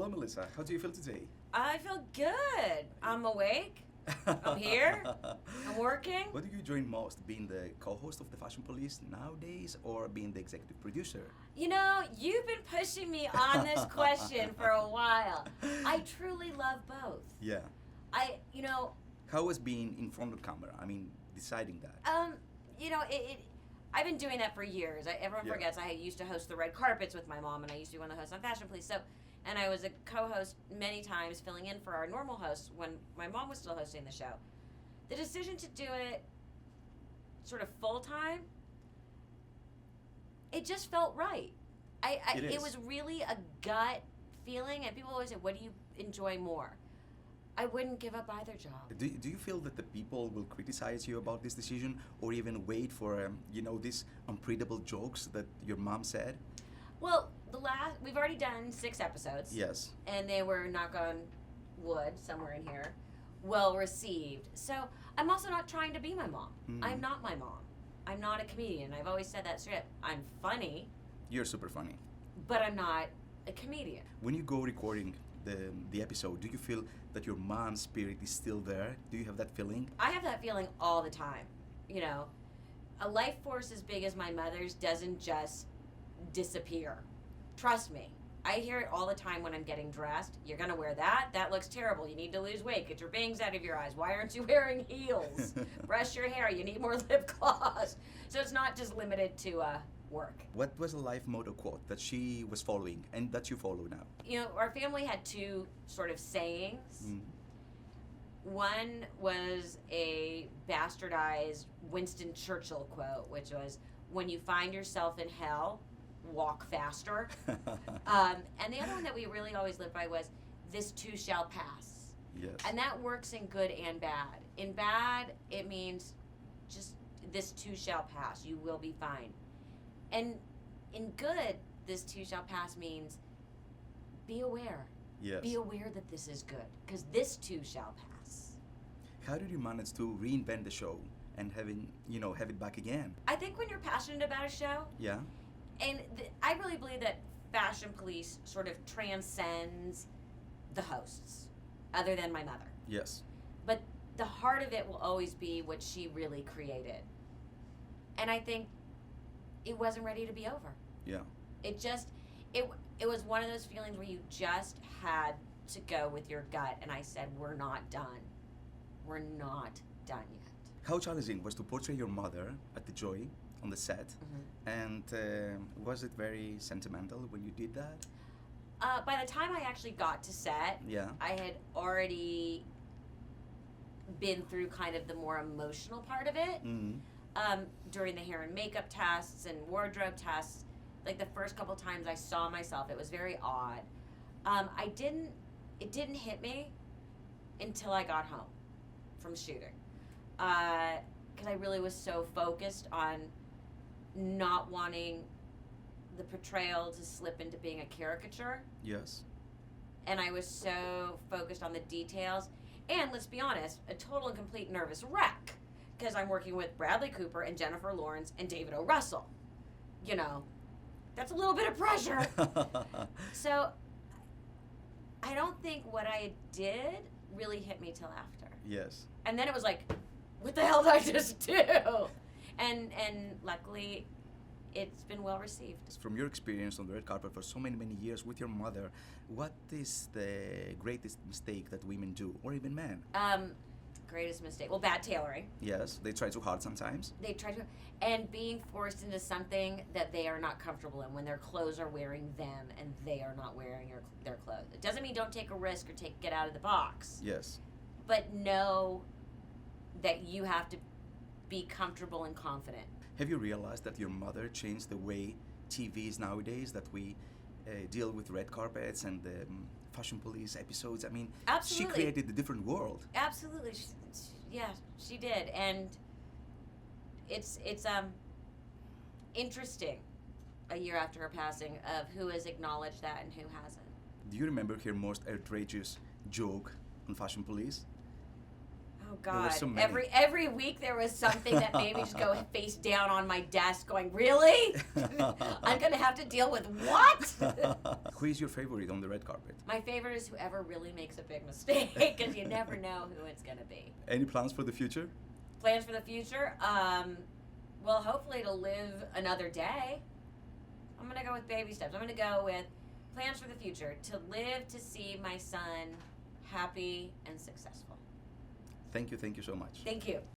Hello, Melissa. How do you feel today? I feel good. I'm awake. I'm here. I'm working. What do you enjoy most, being the co-host of the Fashion Police nowadays or being the executive producer? You know, you've been pushing me on this question for a while. I truly love both. Yeah. You know, How was being in front of camera? I mean, deciding that. I've been doing that for years. Everyone Yeah. forgets I used to host the red carpets with my mom, and I used to be one of the hosts on Fashion Police. And I was a co-host many times, filling in for our normal hosts when my mom was still hosting the show. The decision to do it sort of full-time, it just felt right. It was really a gut feeling, and people always say, what do you enjoy more? I wouldn't give up either job. Do you feel that the people will criticize you about this decision or even wait for, these unpredictable jokes that your mom said? Well, we've already done 6 episodes. Yes. And they were, knock on wood, somewhere in here, well received. So I'm also not trying to be my mom. I'm not my mom. I'm not a comedian. I've always said that straight. I'm funny. You're super funny. But I'm not a comedian. When you go recording the episode, do you feel that your mom's spirit is still there? Do you have that feeling? I have that feeling all the time. You know, a life force as big as my mother's doesn't just disappear. Trust me. I hear it all the time when I'm getting dressed. You're gonna wear that? That looks terrible. You need to lose weight. Get your bangs out of your eyes. Why aren't you wearing heels? Brush your hair. You need more lip gloss. So it's not just limited to work. What was a life motto quote that she was following and that you follow now? You know, our family had 2 sort of sayings. One was a bastardized Winston Churchill quote, which was, when you find yourself in hell, walk faster. And the other one that we really always lived by was, this too shall pass. Yes. And that works in good and bad. In bad, it means just, this too shall pass. You will be fine. And in good, this too shall pass means, be aware. Yes. Be aware that this is good, because this too shall pass. How did you manage to reinvent the show and have it back again? I think when you're passionate about a show, Yeah. and I really believe that Fashion Police sort of transcends the hosts, other than my mother. Yes. But the heart of it will always be what she really created. And I think it wasn't ready to be over. Yeah. It was one of those feelings where you just had to go with your gut, and I said, we're not done. We're not done yet. How challenging was to portray your mother at the Joy on the set? And was it very sentimental when you did that? By the time I actually got to set, Yeah. I had already been through kind of the more emotional part of it. During the hair and makeup tests and wardrobe tests, like the first couple times I saw myself, it was very odd. It didn't hit me until I got home from shooting. Because I really was so focused on not wanting the portrayal to slip into being a caricature. Yes. And I was so focused on the details. And let's be honest, a total and complete nervous wreck. Because I'm working with Bradley Cooper and Jennifer Lawrence and David O. Russell. You know, that's a little bit of pressure. So I don't think what I did really hit me till after. Yes. And then it was like, what the hell did I just do? And luckily, it's been well received. From your experience on the red carpet for so many years with your mother, what is the greatest mistake that women do, or even men? Greatest mistake. Well, bad tailoring. Yes, they try too hard sometimes. They try to, and being forced into something that they are not comfortable in when their clothes are wearing them and they are not wearing their clothes. It doesn't mean don't take a risk or get out of the box. Yes. But know that you have to be comfortable and confident. Have you realized that your mother changed the way TV is nowadays, that we deal with red carpets and Fashion Police episodes? I mean, Absolutely. She created a different world. Absolutely. She did. And it's interesting a year after her passing of who has acknowledged that and who hasn't. Do you remember her most outrageous joke on Fashion Police? Oh Oh There were God! so many. Every week there was something that made me just go face down on my desk, going, "Really? I'm gonna have to deal with what?" Who is your favorite on the red carpet? My favorite is whoever really makes a big mistake, because you never know who it's gonna be. Any plans for the future? Plans for the future? Well, hopefully to live another day. I'm gonna go with baby steps. I'm gonna go with plans for the future: to live to see my son happy and successful. Thank you so much. Thank you.